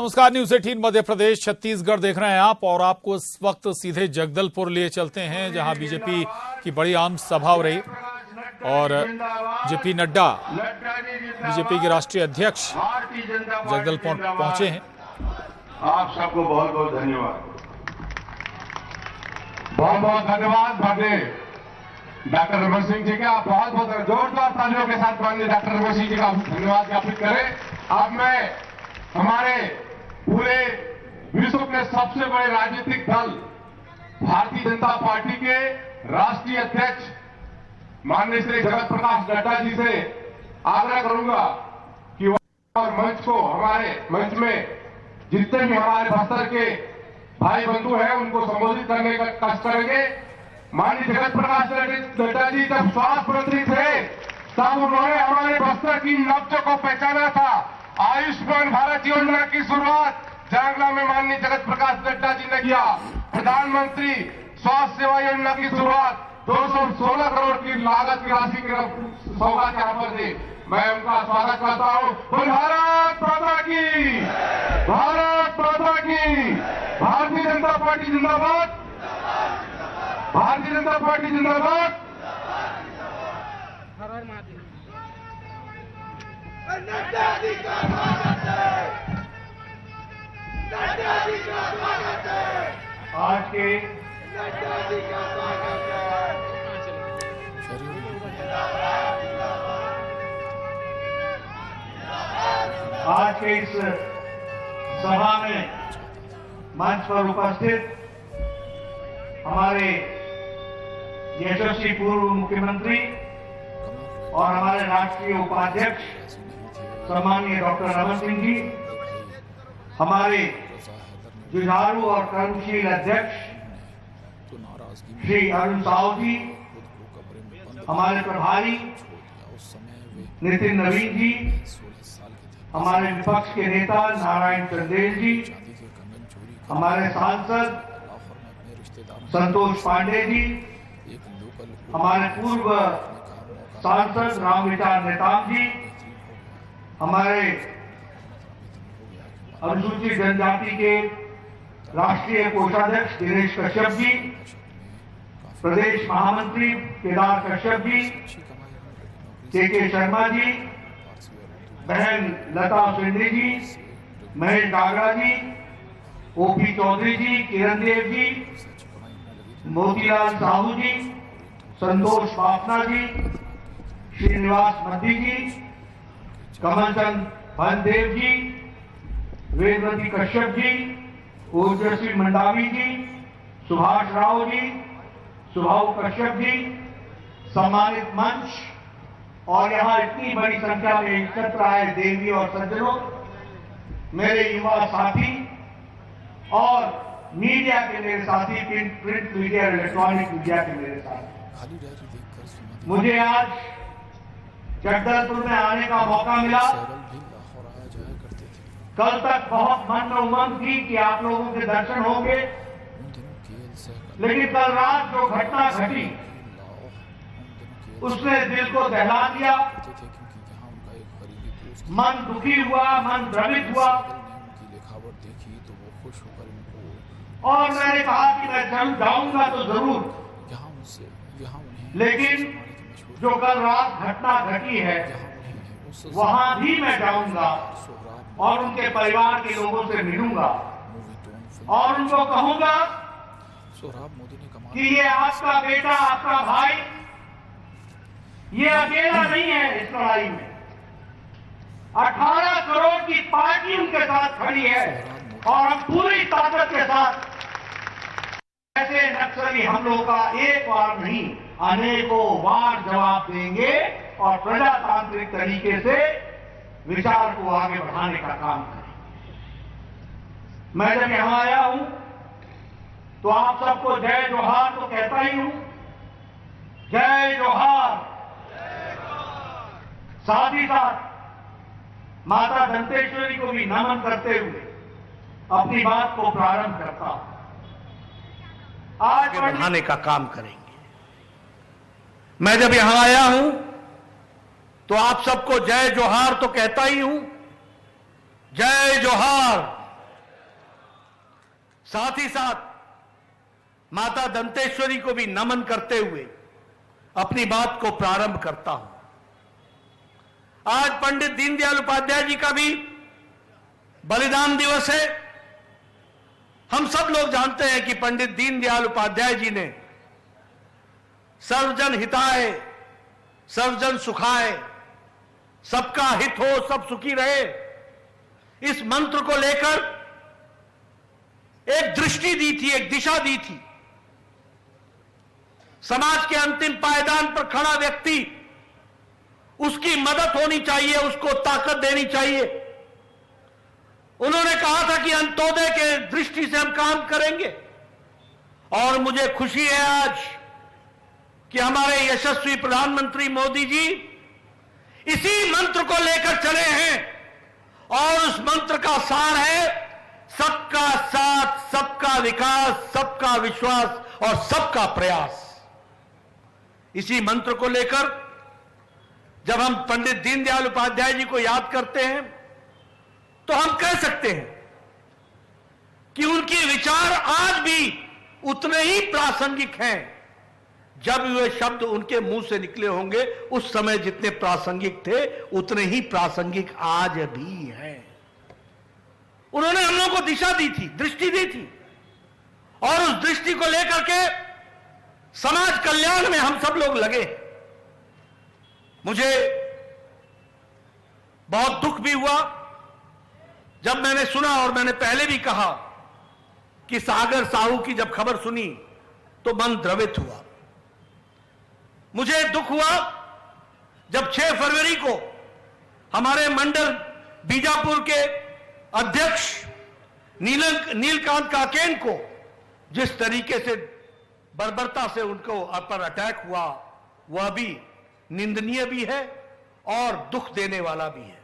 नमस्कार, न्यूज 18 मध्य प्रदेश छत्तीसगढ़ देख रहे हैं आप और आपको इस वक्त सीधे जगदलपुर लिए चलते हैं जहां बीजेपी की बड़ी आम सभा हो रही और जेपी नड्डा बीजेपी के राष्ट्रीय अध्यक्ष जगदलपुर पहुंचे हैं। आप सबको बहुत बहुत धन्यवाद, बहुत बहुत धन्यवाद माननीय डॉक्टर रमन सिंह जी का। बहुत बहुत जोरदार तालियों के साथ माननीय डॉक्टर रमन सिंह जी का धन्यवाद ज्ञापित करें। अब मैं हमारे पूरे विश्व के सबसे बड़े राजनीतिक दल भारतीय जनता पार्टी के राष्ट्रीय अध्यक्ष माननीय श्री जगत प्रकाश नड्डा जी से आग्रह करूंगा कि और मंच को, हमारे मंच में जितने भी हमारे बस्तर के भाई बंधु हैं उनको संबोधित करने का कष्ट करेंगे। माननीय जगत प्रकाश नड्डा जी जब स्वास्थ्य मंत्री थे तब उन्होंने हमारे बस्तर की नब्ज को पहचाना था। आयुष्मान भारत योजना की शुरुआत जांगला में माननीय जगत प्रकाश नड्डा जी ने किया। प्रधानमंत्री स्वास्थ्य सेवा योजना की शुरुआत 216 करोड़ की लागत की राशि की सौगात यहाँ पर दी। मैं उनका स्वागत करता हूँ। भारत माता की, भारत माता की। भारतीय जनता पार्टी जिंदाबाद, भारतीय जनता पार्टी जिंदाबाद। नड्डा जी का स्वागत है, नड्डा जी का स्वागत है, आज के नड्डा जी का स्वागत है। आज के इस सभा में मंच पर उपस्थित हमारे यशस्वी पूर्व मुख्यमंत्री और हमारे राष्ट्रीय उपाध्यक्ष सम्माननीय डॉक्टर रमन सिंह जी, हमारे जुझारू और कर्मशील अध्यक्ष श्री अरुण साहू जी, हमारे प्रभारी नितिन नवीन जी, हमारे विपक्ष के नेता नारायण चंदेल जी, हमारे सांसद संतोष पांडे जी, हमारे पूर्व सांसद रामविचार नेताम जी, हमारे अनुसूचित जनजाति के राष्ट्रीय कोषाध्यक्ष दिनेश कश्यप जी, प्रदेश महामंत्री केदार कश्यप जी, के शर्मा जी, बहन लता सिंधी जी, महेश डागरा जी, ओपी चौधरी जी, किरण देव जी, मोतीलाल साहू जी, संतोष बाफना जी, श्रीनिवास मद्दी जी, कमलचंद भनदेव जी, वेदवती कश्यप जी, ओजस्वी मंडावी जी, सुभाष राव जी, सुभाऊ कश्यप जी, सम्मानित मंच और यहाँ इतनी बड़ी संख्या में एकत्र आए देवी और सज्जनों, मेरे युवा साथी और मीडिया के मेरे साथी, प्रिंट मीडिया, इलेक्ट्रॉनिक मीडिया के मेरे साथी, मुझे आज जगदलपुर में आने का मौका मिला। कल तक बहुत मन में उमंग थी कि आप लोगों के दर्शन होंगे, लेकिन कल रात जो घटना घटी उसने दिल को दहला दिया, मन दुखी हुआ, मन द्रवित हुआ और मैंने कहा कि मैं जाऊंगा तो जरूर, लेकिन जो कल रात घटना घटी है वहां भी मैं जाऊंगा और उनके परिवार के लोगों से मिलूंगा और उनको कहूंगा कि ये आपका बेटा, आपका भाई, ये अकेला नहीं है इस लड़ाई में। 18 करोड़ की पार्टी उनके साथ खड़ी है और हम पूरी ताकत के साथ ऐसे नक्सली हमलों का एक बार नहीं अनेकों बार जवाब देंगे और प्रजातांत्रिक तरीके से विचार को आगे बढ़ाने का काम करेंगे। मैं जब यहां आया हूं तो आप सबको जय जोहार तो कहता ही हूं, जय जोहार। साथ ही साथ माता दंतेश्वरी को भी नमन करते हुए अपनी बात को प्रारंभ करता हूं। आज बढ़ाने का काम करेंगे। मैं जब यहां आया हूं तो आप सबको जय जोहार तो कहता ही हूं, जय जोहार। साथ ही साथ माता दंतेश्वरी को भी नमन करते हुए अपनी बात को प्रारंभ करता हूं। आज पंडित दीनदयाल उपाध्याय जी का भी बलिदान दिवस है। हम सब लोग जानते हैं कि पंडित दीनदयाल उपाध्याय जी ने सर्वजन हिताय सर्वजन सुखाय, सबका हित हो सब सुखी रहे, इस मंत्र को लेकर एक दृष्टि दी थी, एक दिशा दी थी। समाज के अंतिम पायदान पर खड़ा व्यक्ति, उसकी मदद होनी चाहिए, उसको ताकत देनी चाहिए। उन्होंने कहा था कि अंत्योदय के दृष्टि से हम काम करेंगे, और मुझे खुशी है आज कि हमारे यशस्वी प्रधानमंत्री मोदी जी इसी मंत्र को लेकर चले हैं, और उस मंत्र का सार है सबका साथ, सबका विकास, सबका विश्वास और सबका प्रयास। इसी मंत्र को लेकर जब हम पंडित दीनदयाल उपाध्याय जी को याद करते हैं तो हम कह सकते हैं कि उनके विचार आज भी उतने ही प्रासंगिक हैं जब वे शब्द उनके मुंह से निकले होंगे उस समय जितने प्रासंगिक थे उतने ही प्रासंगिक आज भी हैं। उन्होंने हम लोगों को दिशा दी थी, दृष्टि दी थी, और उस दृष्टि को लेकर के समाज कल्याण में हम सब लोग लगे। मुझे बहुत दुख भी हुआ जब मैंने सुना, और मैंने पहले भी कहा कि सागर साहू की जब खबर सुनी तो मन द्रवित हुआ। मुझे दुख हुआ जब 6 फरवरी को हमारे मंडल बीजापुर के अध्यक्ष नीलकांत काकेन को जिस तरीके से बर्बरता से उनको पर अटैक हुआ, वह भी निंदनीय भी है और दुख देने वाला भी है।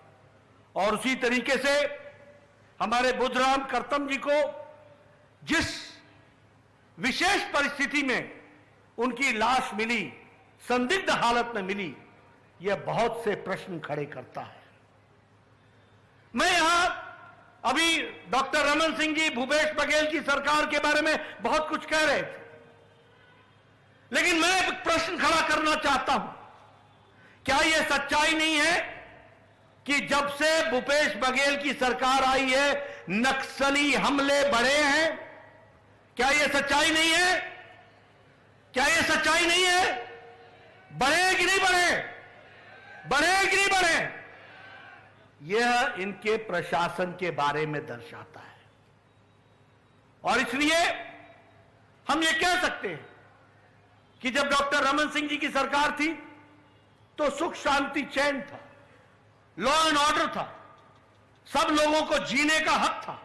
और उसी तरीके से हमारे बुद्धराम करतम जी को जिस विशेष परिस्थिति में उनकी लाश मिली, संदिग्ध हालत में मिली, यह बहुत से प्रश्न खड़े करता है। मैं यहां अभी डॉक्टर रमन सिंह जी, भूपेश बघेल की सरकार के बारे में बहुत कुछ कह रहे थे, लेकिन मैं एक प्रश्न खड़ा करना चाहता हूं। क्या यह सच्चाई नहीं है कि जब से भूपेश बघेल की सरकार आई है नक्सली हमले बढ़े हैं? क्या यह सच्चाई नहीं है? क्या यह सच्चाई नहीं है? बढ़े कि नहीं बढ़े? बढ़े कि नहीं बढ़े? यह इनके प्रशासन के बारे में दर्शाता है। और इसलिए हम ये कह सकते हैं कि जब डॉक्टर रमन सिंह जी की सरकार थी तो सुख शांति चैन था, लॉ एंड ऑर्डर था, सब लोगों को जीने का हक था,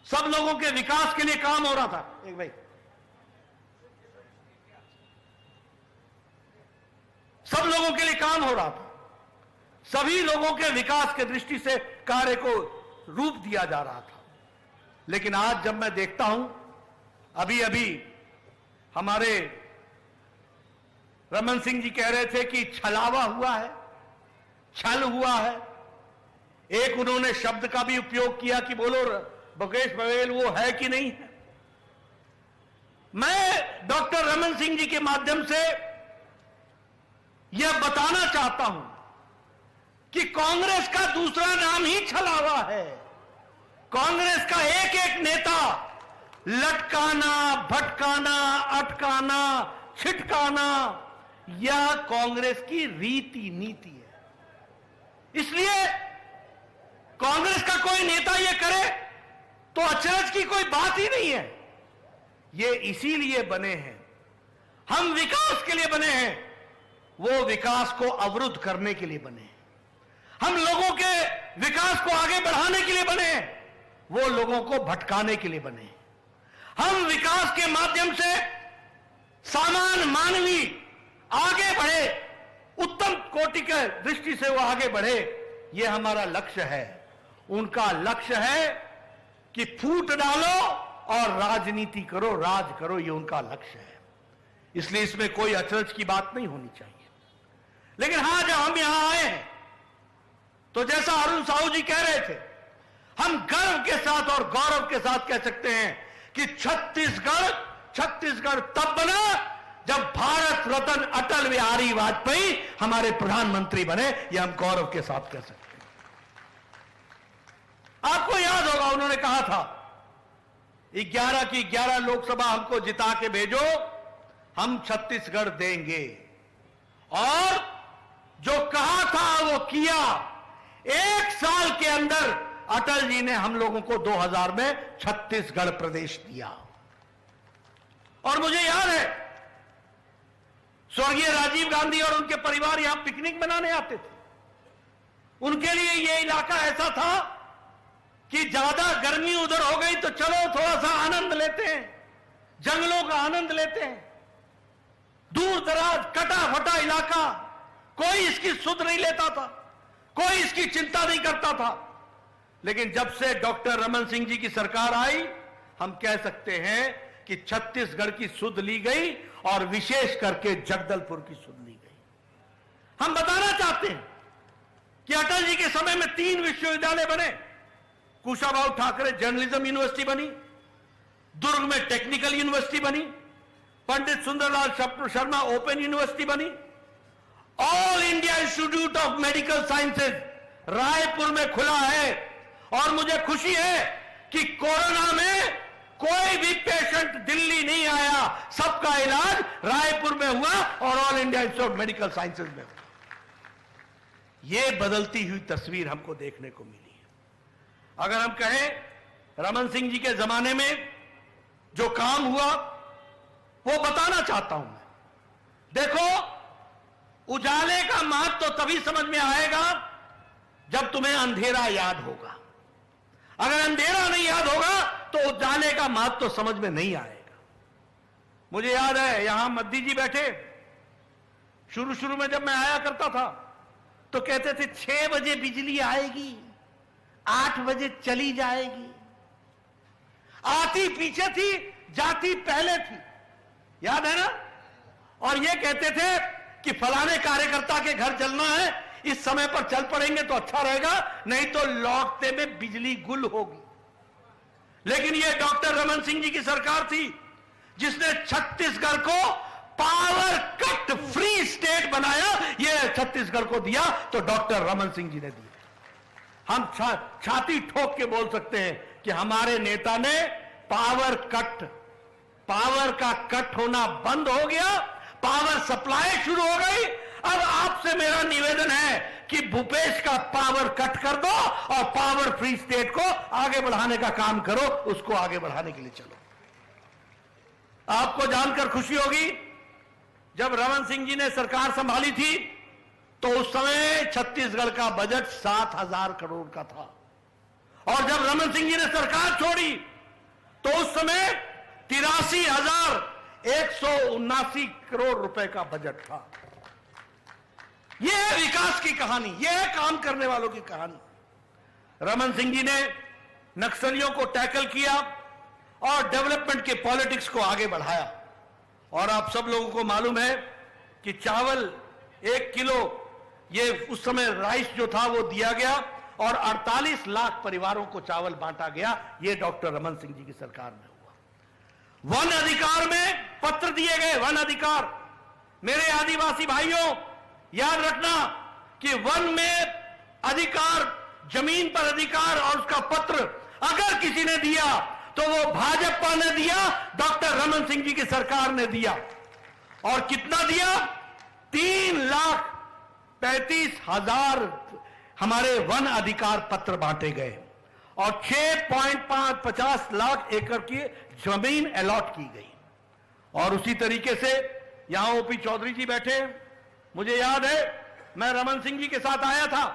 सब लोगों के विकास के लिए काम हो रहा था। एक भाई, सब लोगों के लिए काम हो रहा था, सभी लोगों के विकास के दृष्टि से कार्य को रूप दिया जा रहा था। लेकिन आज जब मैं देखता हूं, अभी अभी हमारे रमन सिंह जी कह रहे थे कि छलावा हुआ है, छल हुआ है। एक उन्होंने शब्द का भी उपयोग किया कि बोलो भूपेश बघेल वो है कि नहीं है। मैं डॉक्टर रमन सिंह जी के माध्यम से यह बताना चाहता हूं कि कांग्रेस का दूसरा नाम ही छलावा है। कांग्रेस का एक एक नेता लटकाना, भटकाना, अटकाना, छिटकाना, यह कांग्रेस की रीति नीति है। इसलिए कांग्रेस का कोई नेता यह करे तो अचरज की कोई बात ही नहीं है। ये इसीलिए बने हैं, हम विकास के लिए बने हैं, वो विकास को अवरुद्ध करने के लिए बने हैं। हम लोगों के विकास को आगे बढ़ाने के लिए बने हैं, वो लोगों को भटकाने के लिए बने हैं। हम विकास के माध्यम से सामान्य मानवी आगे बढ़े, उत्तम कोटि के दृष्टि से वो आगे बढ़े, ये हमारा लक्ष्य है। उनका लक्ष्य है कि फूट डालो और राजनीति करो, राज करो, ये उनका लक्ष्य है। इसलिए इसमें कोई अचरज की बात नहीं होनी चाहिए। लेकिन हां, जब हम यहां आए हैं तो जैसा अरुण साहू जी कह रहे थे, हम गर्व के साथ और गौरव के साथ कह सकते हैं कि छत्तीसगढ़ तब बना जब भारत रत्न अटल बिहारी वाजपेयी हमारे प्रधानमंत्री बने। यह हम गौरव के साथ कह सकते हैं। आपको याद होगा उन्होंने कहा था 11 की 11 लोकसभा हमको जिता के भेजो, हम छत्तीसगढ़ देंगे। और जो कहा था वो किया। 1 साल के अंदर अटल जी ने हम लोगों को 2000 में छत्तीसगढ़ प्रदेश दिया। और मुझे याद है स्वर्गीय राजीव गांधी और उनके परिवार यहां पिकनिक मनाने आते थे। उनके लिए यह इलाका ऐसा था कि ज्यादा गर्मी उधर हो गई तो चलो थोड़ा सा आनंद लेते हैं, जंगलों का आनंद लेते हैं। दूर दराज कटा फटा इलाका, कोई इसकी सुध नहीं लेता था, कोई इसकी चिंता नहीं करता था। लेकिन जब से डॉक्टर रमन सिंह जी की सरकार आई, हम कह सकते हैं कि छत्तीसगढ़ की सुध ली गई और विशेष करके जगदलपुर की सुध ली गई। हम बताना चाहते हैं कि अटल जी के समय में 3 विश्वविद्यालय बने। कुशाभाऊ ठाकरे जर्नलिज्म यूनिवर्सिटी बनी, दुर्ग में टेक्निकल यूनिवर्सिटी बनी, पंडित सुंदरलाल शर्मा ओपन यूनिवर्सिटी बनी, all India institute of medical sciences Raipur में खुला है। और मुझे खुशी है कि कोरोना में कोई भी पेशेंट दिल्ली नहीं आया, सबका इलाज रायपुर में हुआ और all India institute of medical sciences में हुआ। यह बदलती हुई तस्वीर हमको देखने को मिली है। अगर हम कहें रमन सिंह जी के जमाने में जो काम हुआ वो बताना चाहता हूं मैं। देखो, उजाले का महत्व तो तभी समझ में आएगा जब तुम्हें अंधेरा याद होगा। अगर अंधेरा नहीं याद होगा तो उजाले का महत्व तो समझ में नहीं आएगा। मुझे याद है यहां मद्दी जी बैठे, शुरू में जब मैं आया करता था तो कहते थे 6 बजे बिजली आएगी, 8 बजे चली जाएगी। आती पीछे थी, जाती पहले थी, याद है ना। और ये कहते थे कि फलाने कार्यकर्ता के घर चलना है, इस समय पर चल पड़ेंगे तो अच्छा रहेगा, नहीं तो लौटते में बिजली गुल होगी। लेकिन यह डॉक्टर रमन सिंह जी की सरकार थी जिसने छत्तीसगढ़ को पावर कट फ्री स्टेट बनाया। यह छत्तीसगढ़ को दिया तो डॉक्टर रमन सिंह जी ने दिया। हम छाती ठोक के बोल सकते हैं कि हमारे नेता ने पावर का कट होना बंद हो गया, पावर सप्लाई शुरू हो गई। अब आपसे मेरा निवेदन है कि भूपेश का पावर कट कर दो और पावर फ्री स्टेट को आगे बढ़ाने का काम करो, उसको आगे बढ़ाने के लिए चलो। आपको जानकर खुशी होगी, जब रमन सिंह जी ने सरकार संभाली थी तो उस समय छत्तीसगढ़ का बजट 7,000 करोड़ का था। और जब रमन सिंह जी ने सरकार छोड़ी तो उस समय 83,179 करोड़ रुपए का बजट था। यह है विकास की कहानी, यह है काम करने वालों की कहानी। रमन सिंह जी ने नक्सलियों को टैकल किया और डेवलपमेंट के पॉलिटिक्स को आगे बढ़ाया। और आप सब लोगों को मालूम है कि चावल 1 किलो, ये उस समय राइस जो था वो दिया गया और 48 लाख परिवारों को चावल बांटा गया। ये डॉक्टर रमन सिंह जी की सरकार में हुआ। वन अधिकार में पत्र दिए गए, वन अधिकार। मेरे आदिवासी भाइयों, याद रखना कि वन में अधिकार, जमीन पर अधिकार और उसका पत्र अगर किसी ने दिया तो वो भाजपा ने दिया, डॉक्टर रमन सिंह जी की सरकार ने दिया। और कितना दिया? 3,35,000 हमारे वन अधिकार पत्र बांटे गए और 6.50 लाख एकड़ की जमीन अलॉट की गई। और उसी तरीके से यहां ओपी चौधरी जी बैठे, मुझे याद है मैं रमन सिंह जी के साथ आया था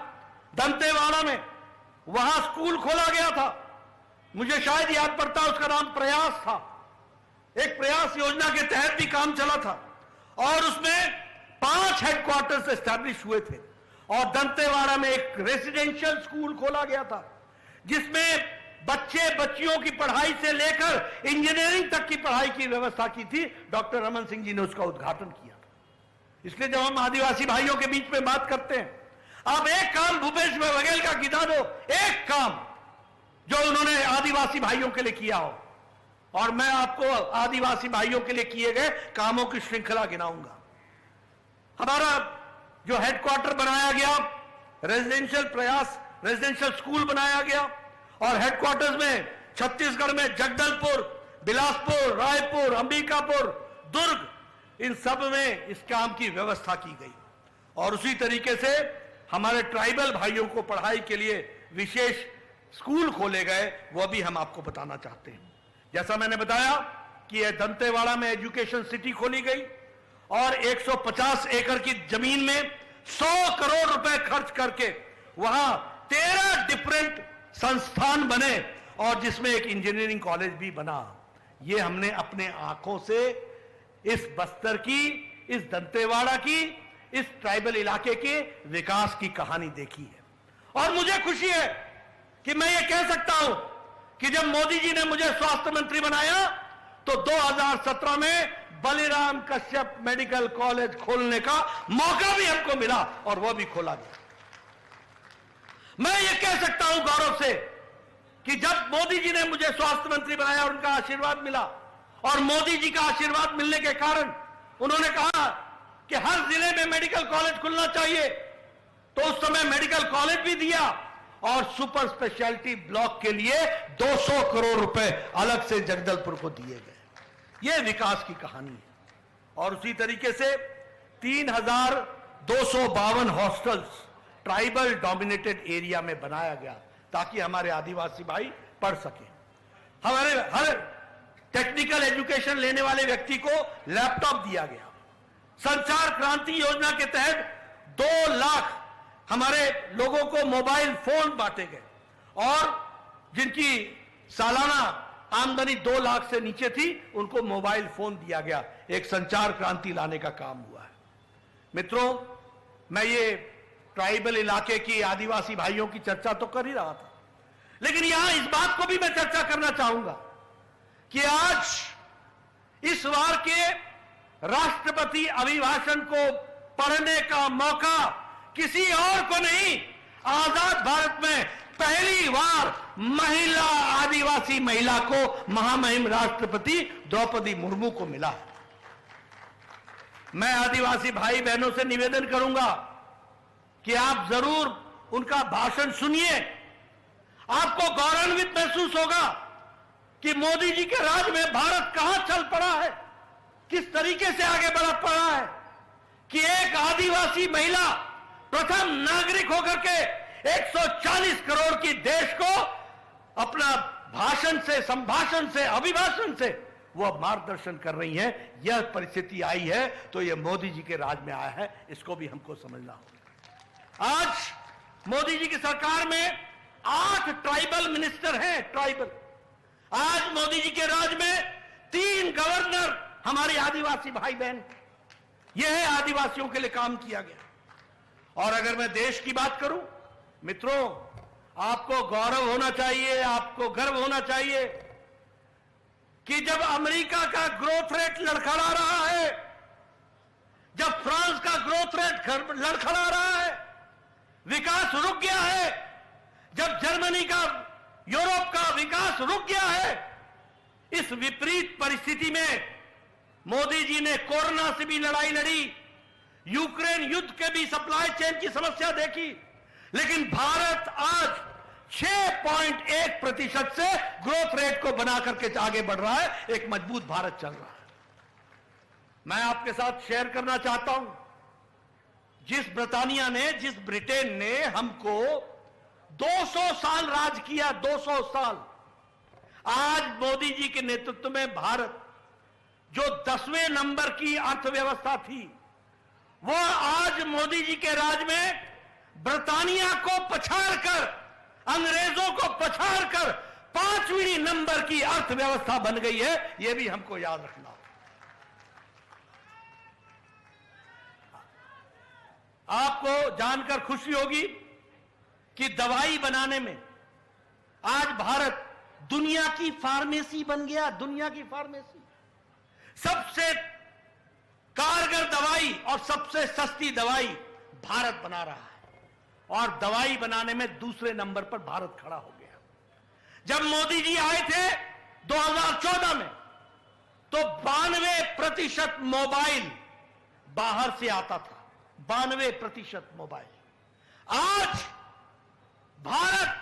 दंतेवाड़ा में, वहां स्कूल खोला गया था। मुझे शायद याद पड़ता उसका नाम प्रयास था। एक प्रयास योजना के तहत भी काम चला था और उसमें 5 हेडक्वार्टर्स एस्टैब्लिश हुए थे। और दंतेवाड़ा में एक रेसिडेंशियल स्कूल खोला गया था जिसमें बच्चे बच्चियों की पढ़ाई से लेकर इंजीनियरिंग तक की पढ़ाई की व्यवस्था की थी। डॉक्टर रमन सिंह जी ने उसका उद्घाटन किया। इसलिए जब हम आदिवासी भाइयों के बीच में बात करते हैं, आप एक काम भूपेश बघेल का गिना दो, एक काम जो उन्होंने आदिवासी भाइयों के लिए किया हो। और मैं आपको आदिवासी भाइयों के लिए किए गए कामों की श्रृंखला गिनाऊंगा। हमारा जो हेडक्वार्टर बनाया गया, रेजिडेंशियल प्रयास रेजिडेंशियल स्कूल बनाया गया, और हेडक्वार्टर्स में छत्तीसगढ़ में जगदलपुर, बिलासपुर, रायपुर, अंबिकापुर, दुर्ग, इन सब में इस काम की व्यवस्था की गई। और उसी तरीके से हमारे ट्राइबल भाइयों को पढ़ाई के लिए विशेष स्कूल खोले गए, वह भी हम आपको बताना चाहते हैं। जैसा मैंने बताया कि यह दंतेवाड़ा में एजुकेशन सिटी खोली गई और 150 एकड़ की जमीन में 100 करोड़ रुपए खर्च करके वहां 13 डिफरेंट संस्थान बने और जिसमें एक इंजीनियरिंग कॉलेज भी बना। यह हमने अपने आंखों से इस बस्तर की, इस दंतेवाड़ा की, इस ट्राइबल इलाके के विकास की कहानी देखी है। और मुझे खुशी है कि मैं ये कह सकता हूं कि जब मोदी जी ने मुझे स्वास्थ्य मंत्री बनाया तो 2017 में बलिराम कश्यप मेडिकल कॉलेज खोलने का मौका भी हमको मिला और वह भी खोला गया। मैं ये कह सकता हूं गौरव से कि जब मोदी जी ने मुझे स्वास्थ्य मंत्री बनाया, उनका आशीर्वाद मिला, और मोदी जी का आशीर्वाद मिलने के कारण उन्होंने कहा कि हर जिले में मेडिकल कॉलेज खुलना चाहिए, तो उस समय मेडिकल कॉलेज भी दिया और सुपर स्पेशलिटी ब्लॉक के लिए 200 करोड़ रुपए अलग से जगदलपुर को दिए गए। यह विकास की कहानी है। और उसी तरीके से 3252 हॉस्टल्स ट्राइबल डोमिनेटेड एरिया में बनाया गया ताकि हमारे आदिवासी भाई पढ़ सकें। हमारे हर टेक्निकल एजुकेशन लेने वाले व्यक्ति को लैपटॉप दिया गया। संचार क्रांति योजना के तहत 2 लाख हमारे लोगों को मोबाइल फोन बांटे गए और जिनकी सालाना आमदनी 2 लाख से नीचे थी उनको मोबाइल फोन दिया गया। एक संचार क्रांति लाने का काम हुआ है। मित्रों, मैं ये ट्राइबल इलाके की आदिवासी भाइयों की चर्चा तो कर ही रहा था, लेकिन यहां इस बात को भी मैं चर्चा करना चाहूंगा कि आज इस बार के राष्ट्रपति अभिभाषण को पढ़ने का मौका किसी और को नहीं, आजाद भारत में पहली बार महिला, आदिवासी महिला को महामहिम राष्ट्रपति द्रौपदी मुर्मू को मिला। मैं आदिवासी भाई बहनों से निवेदन करूंगा कि आप जरूर उनका भाषण सुनिए। आपको गौरवान्वित महसूस होगा कि मोदी जी के राज में भारत कहां चल पड़ा है, किस तरीके से आगे बढ़ पड़ा है कि एक आदिवासी महिला प्रथम नागरिक होकर के 140 करोड़ की देश को अपना भाषण से, संभाषण से, अभिभाषण से वह मार्गदर्शन कर रही हैं। यह परिस्थिति आई है तो यह मोदी जी के राज में आया है, इसको भी हमको समझना होगा। आज मोदी जी की सरकार में 8 ट्राइबल मिनिस्टर हैं। ट्राइबल, आज मोदी जी के राज में 3 गवर्नर हमारे आदिवासी भाई बहन, यह है आदिवासियों के लिए काम किया गया। और अगर मैं देश की बात करूं, मित्रों, आपको गौरव होना चाहिए, आपको गर्व होना चाहिए कि जब अमेरिका का ग्रोथ रेट लड़खड़ा रहा है, जब फ्रांस का ग्रोथ रेट लड़खड़ा रहा है, विकास रुक गया है, जब जर्मनी का, यूरोप का विकास रुक गया है, इस विपरीत परिस्थिति में मोदी जी ने कोरोना से भी लड़ाई लड़ी, यूक्रेन युद्ध के भी सप्लाई चेन की समस्या देखी, लेकिन भारत आज 6.1% से ग्रोथ रेट को बना करके आगे बढ़ रहा है। एक मजबूत भारत चल रहा है। मैं आपके साथ शेयर करना चाहता हूं, जिस ब्रिटानिया ने, जिस ब्रिटेन ने हमको 200 साल राज किया, 200 साल, आज मोदी जी के नेतृत्व में भारत जो 10वें नंबर की अर्थव्यवस्था थी, वो आज मोदी जी के राज में ब्रिटानिया को पछाड़कर, अंग्रेजों को पछाड़कर 5वीं नंबर की अर्थव्यवस्था बन गई है। यह भी हमको याद रखना होगा। आपको जानकर खुशी होगी कि दवाई बनाने में आज भारत दुनिया की फार्मेसी बन गया। दुनिया की फार्मेसी, सबसे कारगर दवाई और सबसे सस्ती दवाई भारत बना रहा है, और दवाई बनाने में दूसरे नंबर पर भारत खड़ा हो गया। जब मोदी जी आए थे 2014 में तो 92% मोबाइल बाहर से आता था, 92% मोबाइल। आज भारत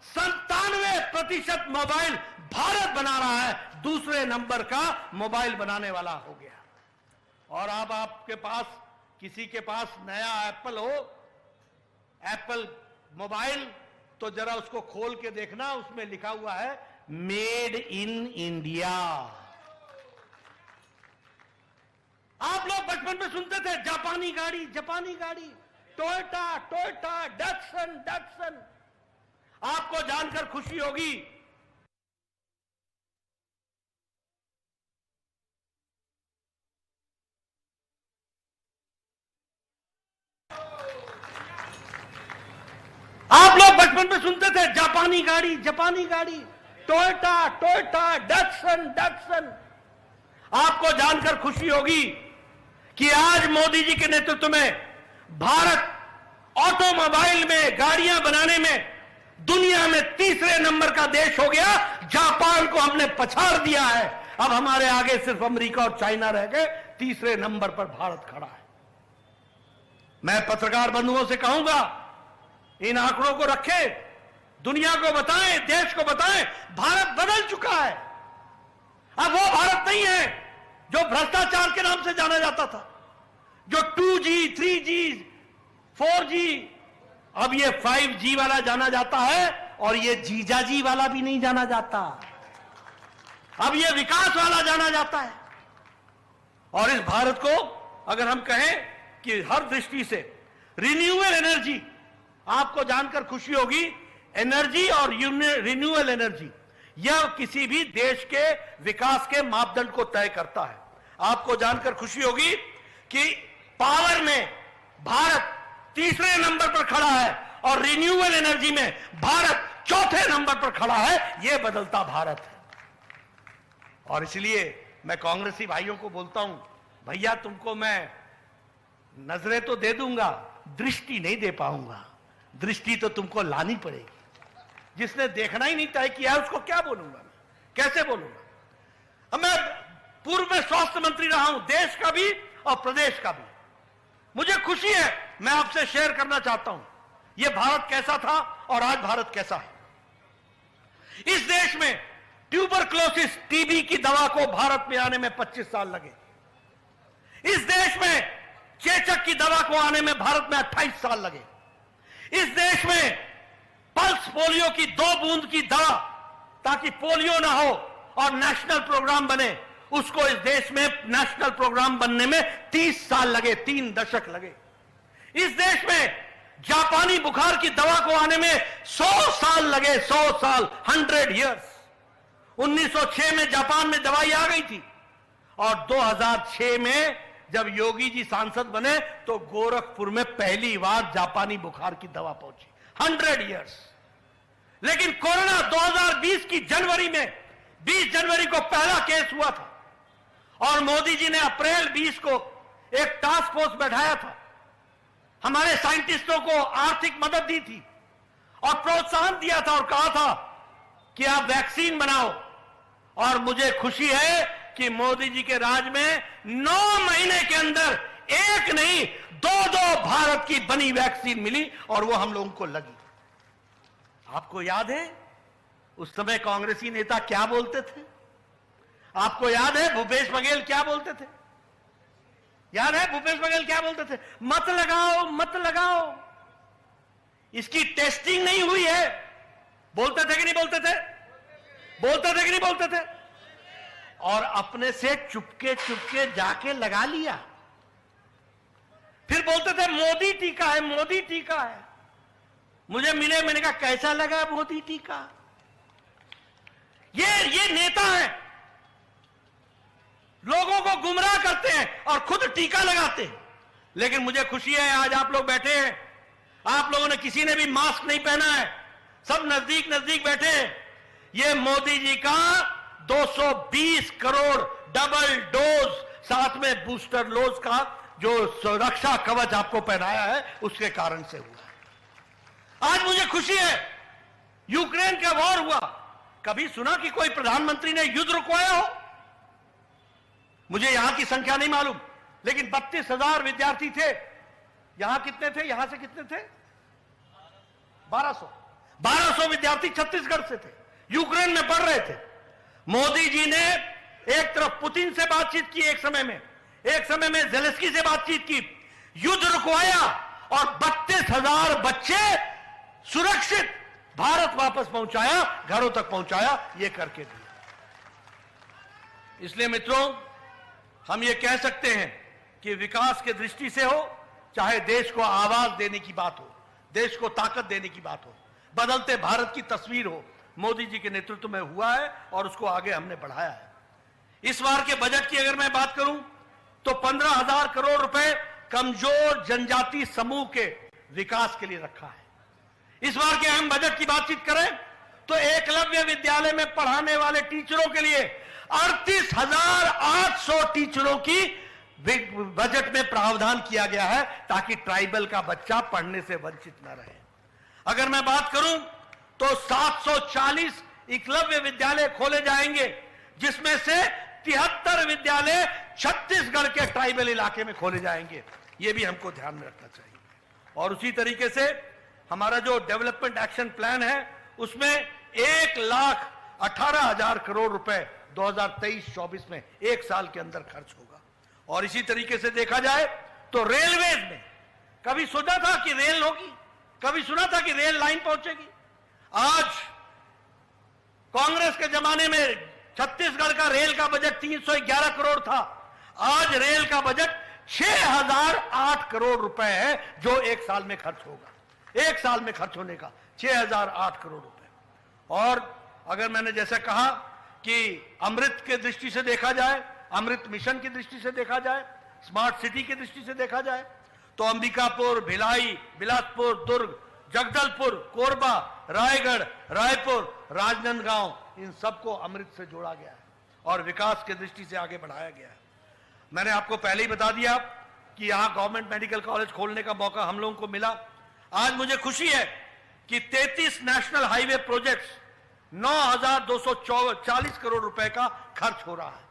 97% मोबाइल भारत बना रहा है, दूसरे नंबर का मोबाइल बनाने वाला हो गया। और अब आपके पास, किसी के पास नया एप्पल हो, एप्पल मोबाइल, तो जरा उसको खोल के देखना, उसमें लिखा हुआ है मेड इन इंडिया। आप लोग बचपन में सुनते थे जापानी गाड़ी, जापानी गाड़ी, टोयोटा, टोयोटा, डैटसन, डैटसन। आपको जानकर खुशी होगी आप लोग बचपन में सुनते थे जापानी गाड़ी, जापानी गाड़ी, टोयोटा, टोयोटा, डैटसन, डैटसन। आपको जानकर खुशी होगी कि आज मोदी जी के नेतृत्व में भारत ऑटोमोबाइल में, गाड़ियां बनाने में दुनिया में तीसरे नंबर का देश हो गया। जापान को हमने पछाड़ दिया है। अब हमारे आगे सिर्फ अमेरिका और चाइना रह गए, तीसरे नंबर पर भारत खड़ा है। मैं पत्रकार बंधुओं से कहूंगा, इन आंकड़ों को रखें, दुनिया को बताएं, देश को बताएं, भारत बदल चुका है। अब वो भारत नहीं है जो भ्रष्टाचार के नाम से जाना जाता था, जो 2G, 3G, 4G, अब ये 5G वाला जाना जाता है, और ये जीजाजी वाला भी नहीं जाना जाता, अब ये विकास वाला जाना जाता है। और इस भारत को अगर हम कहें कि हर दृष्टि से रिन्यूएबल एनर्जी, आपको जानकर खुशी होगी, एनर्जी और रिन्यूएबल एनर्जी यह किसी भी देश के विकास के मापदंड को तय करता है। आपको जानकर खुशी होगी कि पावर में भारत तीसरे नंबर पर खड़ा है और रिन्यूएबल एनर्जी में भारत चौथे नंबर पर खड़ा है। यह बदलता भारत है। और इसलिए मैं कांग्रेसी भाइयों को बोलता हूं, भैया तुमको मैं नजरें तो दे दूंगा, दृष्टि नहीं दे पाऊंगा। दृष्टि तो तुमको लानी पड़ेगी। जिसने देखना ही नहीं तय किया है उसको क्या बोलूंगा मैं, कैसे बोलूंगा? अब मैं पूर्व में स्वास्थ्य मंत्री रहा हूं, देश का भी और प्रदेश का भी। मुझे खुशी है, मैं आपसे शेयर करना चाहता हूं यह भारत कैसा था और आज भारत कैसा है। इस देश में ट्यूबरक्लोसिस, टीबी की दवा को भारत में आने में 25 साल लगे। इस देश में चेचक की दवा को आने में भारत में 28 साल लगे। इस देश में पल्स पोलियो की 2 बूंद की दवा, ताकि पोलियो ना हो और नेशनल प्रोग्राम बने, उसको इस देश में नेशनल प्रोग्राम बनने में 30 साल लगे, 3 दशक लगे। इस देश में जापानी बुखार की दवा को आने में 100 साल लगे, 100 साल, 100 इयर्स। 1906 में जापान में दवाई आ गई थी, और 2006 में जब योगी जी सांसद बने तो गोरखपुर में पहली बार जापानी बुखार की दवा पहुंची। 100 इयर्स। लेकिन कोरोना 2020 की जनवरी में, 20 जनवरी को पहला केस हुआ था, और मोदी जी ने अप्रैल 20 को एक टास्क फोर्स बैठाया था, हमारे साइंटिस्टों को आर्थिक मदद दी थी और प्रोत्साहन दिया था, और कहा था कि आप वैक्सीन बनाओ। और मुझे खुशी है कि मोदी जी के राज में 9 महीने के अंदर एक नहीं 2 भारत की बनी वैक्सीन मिली, और वो हम लोगों को लगी। आपको याद है उस समय कांग्रेसी नेता क्या बोलते थे? आपको याद है भूपेश बघेल क्या बोलते थे? याद है भूपेश बघेल क्या बोलते थे? मत लगाओ, मत लगाओ, इसकी टेस्टिंग नहीं हुई है। बोलते थे कि नहीं बोलते थे? बोलते थे कि नहीं बोलते थे? और अपने से चुपके चुपके जाके लगा लिया। फिर बोलते थे मोदी टीका है, मोदी टीका है। मुझे मिले, मैंने कहा कैसा लगा मोदी टीका? ये नेता है, लोगों को गुमराह करते हैं और खुद टीका लगाते हैं। लेकिन मुझे खुशी है आज आप लोग बैठे हैं, आप लोगों ने किसी ने भी मास्क नहीं पहना है, सब नजदीक नजदीक बैठे हैं। ये मोदी जी का 220 करोड़ डबल डोज, साथ में बूस्टर डोज का जो सुरक्षा कवच आपको पहनाया है, उसके कारण से हुआ। आज मुझे खुशी है, यूक्रेन का वॉर हुआ, कभी सुना कि कोई प्रधानमंत्री ने युद्ध रुकवाया हो? मुझे यहां की संख्या नहीं मालूम, लेकिन 32,000 विद्यार्थी थे। यहां कितने थे? यहां से कितने थे? 1200 विद्यार्थी छत्तीसगढ़ से थे, यूक्रेन में पढ़ रहे थे। मोदी जी ने एक तरफ पुतिन से बातचीत की, एक समय में जेलेंस्की से बातचीत की, युद्ध रुकवाया और 32,000 बच्चे सुरक्षित भारत वापस पहुंचाया, घरों तक पहुंचाया, ये करके दिया। इसलिए मित्रों, हम ये कह सकते हैं कि विकास के दृष्टि से हो, चाहे देश को आवाज देने की बात हो, देश को ताकत देने की बात हो, बदलते भारत की तस्वीर हो, मोदी जी के नेतृत्व में हुआ है और उसको आगे हमने बढ़ाया है। इस बार के बजट की अगर मैं बात करूं तो 15,000 करोड़ रुपए कमजोर जनजाति समूह के विकास के लिए रखा है। इस बार के अहम बजट की बातचीत करें तो एकलव्य विद्यालय में पढ़ाने वाले टीचरों के लिए 38,800 टीचरों की बजट में प्रावधान किया गया है, ताकि ट्राइबल का बच्चा पढ़ने से वंचित न रहे। अगर मैं बात करूं तो 740 एकलव्य विद्यालय खोले जाएंगे, जिसमें से 73 विद्यालय छत्तीसगढ़ के ट्राइबल इलाके में खोले जाएंगे। यह भी हमको ध्यान में रखना चाहिए। और उसी तरीके से हमारा जो डेवलपमेंट एक्शन प्लान है, उसमें 1,18,000 करोड़ रुपए 2023-24 में एक साल के अंदर खर्च होगा। और इसी तरीके से देखा जाए तो रेलवेज में कभी सोचा था कि रेल होगी, कभी सुना था कि रेल लाइन पहुंचेगी? आज कांग्रेस के जमाने में छत्तीसगढ़ का रेल का बजट 311 करोड़ था, आज रेल का बजट 6,008 करोड़ रुपए है, जो एक साल में खर्च होगा। एक साल में खर्च होने का 6,008 करोड़ रुपए। और अगर मैंने जैसा कहा कि अमृत के दृष्टि से देखा जाए, अमृत मिशन की दृष्टि से देखा जाए, स्मार्ट सिटी की दृष्टि से देखा जाए, तो अंबिकापुर, भिलाई, बिलासपुर, दुर्ग, जगदलपुर, कोरबा, रायगढ़, रायपुर, राजनांदगांव, इन सबको अमृत से जोड़ा गया है और विकास की दृष्टि से आगे बढ़ाया गया है। मैंने आपको पहले ही बता दिया कि यहां गवर्नमेंट मेडिकल कॉलेज खोलने का मौका हम लोगों को मिला। आज मुझे खुशी है कि 33 नेशनल हाईवे प्रोजेक्ट्स 9,240 करोड़ रुपए का खर्च हो रहा है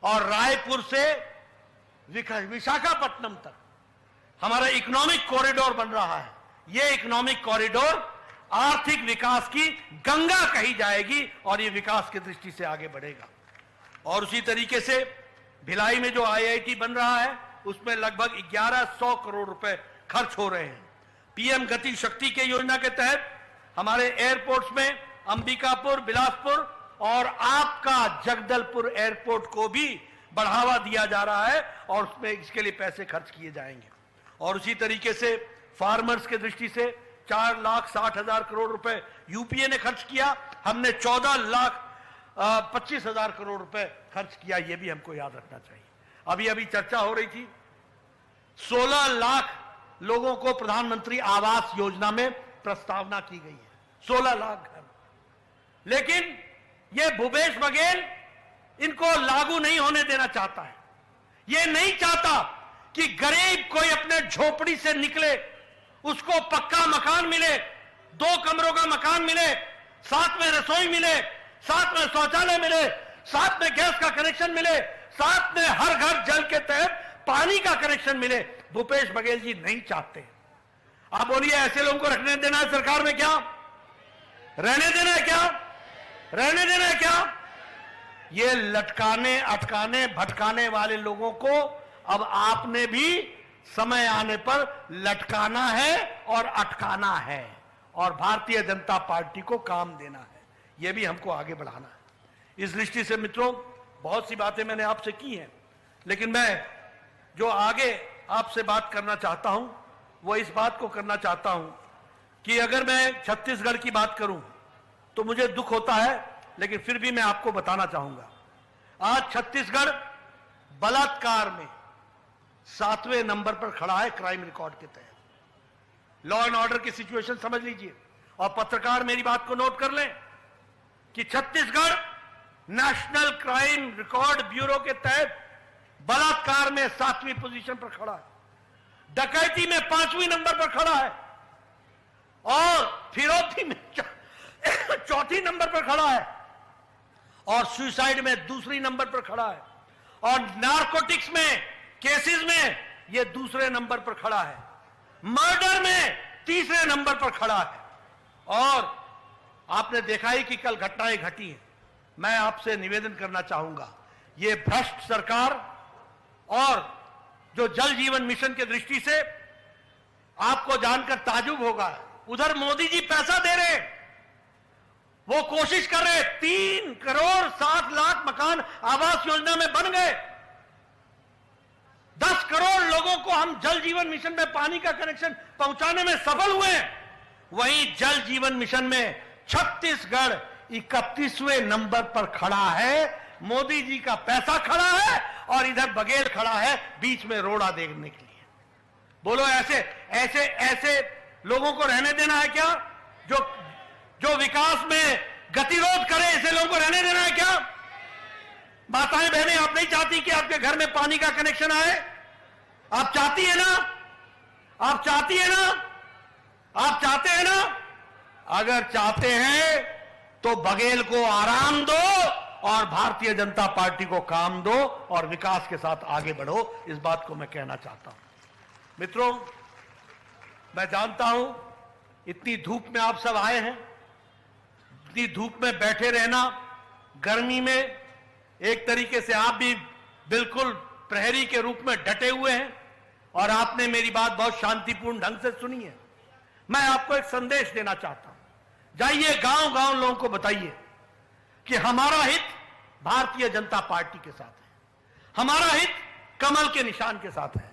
और रायपुर से विशाखापट्टनम तक हमारा इकोनॉमिक कॉरिडोर बन रहा है। यह इकोनॉमिक कॉरिडोर आर्थिक विकास की गंगा कही जाएगी और यह विकास की दृष्टि से आगे बढ़ेगा। और उसी तरीके से भिलाई में जो IIT बन रहा है, उसमें लगभग 1,100 करोड़ रुपए खर्च हो रहे हैं। PM गति शक्ति के योजना के तहत हमारे एयरपोर्ट्स में अंबिकापुर, बिलासपुर और आपका जगदलपुर एयरपोर्ट को भी बढ़ावा दिया जा रहा है और उसमें इसके लिए पैसे खर्च किए जाएंगे। और उसी तरीके से फार्मर्स के दृष्टि से 4,60,000 करोड़ रुपए यूपीए ने खर्च किया, हमने 14,25,000 करोड़ रुपए खर्च किया। यह भी हमको याद रखना चाहिए। अभी अभी चर्चा हो रही थी, 16 लाख लोगों को प्रधानमंत्री आवास योजना में प्रस्तावना की गई है, 16 लाख घर। लेकिन यह भूपेश बघेल इनको लागू नहीं होने देना चाहता है। यह नहीं चाहता कि गरीब कोई अपने झोपड़ी से निकले, उसको पक्का मकान मिले, 2 कमरों का मकान मिले, साथ में रसोई मिले, साथ में शौचालय मिले, साथ में गैस का कनेक्शन मिले, साथ में हर घर जल के तहत पानी का कनेक्शन मिले। भूपेश बघेल जी नहीं चाहते। आप बोलिए, ऐसे लोगों को रखने देना है सरकार में? क्या रहने देना है? क्या रहने देना है? क्या ये लटकाने, अटकाने, भटकाने वाले लोगों को अब आपने भी समय आने पर लटकाना है और अटकाना है और भारतीय जनता पार्टी को काम देना है। यह भी हमको आगे बढ़ाना है। इस दृष्टि से मित्रों, बहुत सी बातें मैंने आपसे की हैं, लेकिन मैं जो आगे आपसे बात करना चाहता हूं वो इस बात को करना चाहता हूं कि अगर मैं छत्तीसगढ़ की बात करूं तो मुझे दुख होता है, लेकिन फिर भी मैं आपको बताना चाहूंगा। आज छत्तीसगढ़ बलात्कार में 7वें नंबर पर खड़ा है क्राइम रिकॉर्ड के तहत। लॉ एंड ऑर्डर की सिचुएशन समझ लीजिए। और पत्रकार मेरी बात को नोट कर लें कि Chhattisgarh national crime record bureau के तहत बलात्कार में 7वीं पोजीशन पर खड़ा है, डकैती में 5वीं नंबर पर खड़ा है और फिरौती में 4थी नंबर पर खड़ा है और सुसाइड में दूसरी नंबर पर खड़ा है, और नारकोटिक्स में केसेस में ये दूसरे नंबर पर खड़ा है, मर्डर में तीसरे नंबर पर खड़ा है। और आपने देखा ही कि कल घटनाएं घटी हैं। मैं आपसे निवेदन करना चाहूंगा, ये भ्रष्ट सरकार और जो जल जीवन मिशन की दृष्टि से आपको जानकर ताजुब होगा, उधर मोदी जी पैसा दे रहे, वो कोशिश कर रहे, 3 करोड़ 7 लाख मकान आवास योजना में बन गए, 10 करोड़ लोगों को हम जल जीवन मिशन में पानी का कनेक्शन पहुंचाने में सफल हुए। वहीं जल जीवन मिशन में छत्तीसगढ़ 31वें नंबर पर खड़ा है। मोदी जी का पैसा खड़ा है और इधर बघेल खड़ा है बीच में रोड़ा देखने के लिए। बोलो ऐसे ऐसे ऐसे लोगों को रहने देना है क्या? जो विकास में गतिरोध करे, ऐसे लोगों को रहने देना है क्या? माताएं बहनें, आप नहीं चाहती कि आपके घर में पानी का कनेक्शन आए? आप चाहती है ना? आप चाहती है ना? आप चाहते हैं ना? अगर चाहते हैं तो बघेल को आराम दो और भारतीय जनता पार्टी को काम दो और विकास के साथ आगे बढ़ो। इस बात को मैं कहना चाहता हूं। मित्रों, मैं जानता हूं इतनी धूप में आप सब आए हैं, इतनी धूप में बैठे रहना, गर्मी में एक तरीके से आप भी बिल्कुल प्रहरी के रूप में डटे हुए हैं और आपने मेरी बात बहुत शांतिपूर्ण ढंग से सुनी है। मैं आपको एक संदेश देना चाहता हूं, जाइए गांव गांव लोगों को बताइए कि हमारा हित भारतीय जनता पार्टी के साथ है, हमारा हित कमल के निशान के साथ है,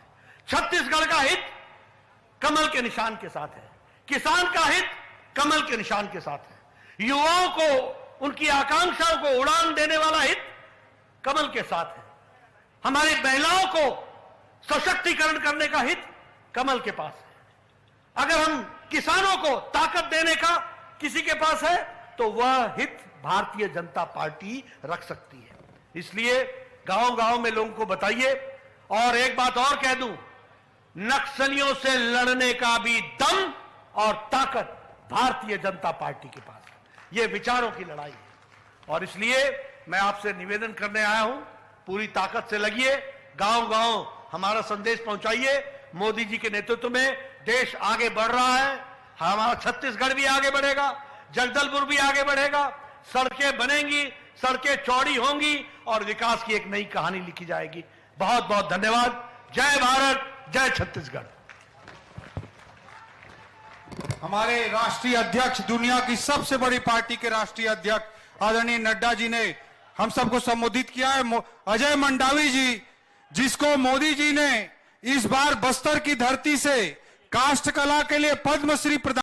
छत्तीसगढ़ का हित कमल के निशान के साथ है, किसान का हित कमल के निशान के साथ है, युवाओं को उनकी आकांक्षाओं को उड़ान देने वाला हित कमल के साथ है, हमारी महिलाओं को सशक्तिकरण करने का हित कमल के पास है। अगर हम किसानों को ताकत देने का किसी के पास है तो वह हित भारतीय जनता पार्टी रख सकती है। इसलिए गांव गांव में लोगों को बताइए। और एक बात और कह दूं, नक्सलियों से लड़ने का भी दम और ताकत भारतीय जनता पार्टी के पास है। यह विचारों की लड़ाई है और इसलिए मैं आपसे निवेदन करने आया हूं, पूरी ताकत से लगिए, गांव गांव हमारा संदेश पहुंचाइए। मोदी जी के नेतृत्व में देश आगे बढ़ रहा है, हमारा छत्तीसगढ़ भी आगे बढ़ेगा, जगदलपुर भी आगे बढ़ेगा, सड़कें बनेंगी, सड़कें चौड़ी होंगी और विकास की एक नई कहानी लिखी जाएगी। बहुत बहुत धन्यवाद। जय भारत, जय छत्तीसगढ़। हमारे राष्ट्रीय अध्यक्ष, दुनिया की सबसे बड़ी पार्टी के राष्ट्रीय अध्यक्ष आदरणीय नड्डा जी ने हम सबको संबोधित किया है। अजय मंडावी जी, जिसको मोदी जी ने इस बार बस्तर की धरती से काष्ठ कला के लिए पद्मश्री प्रदान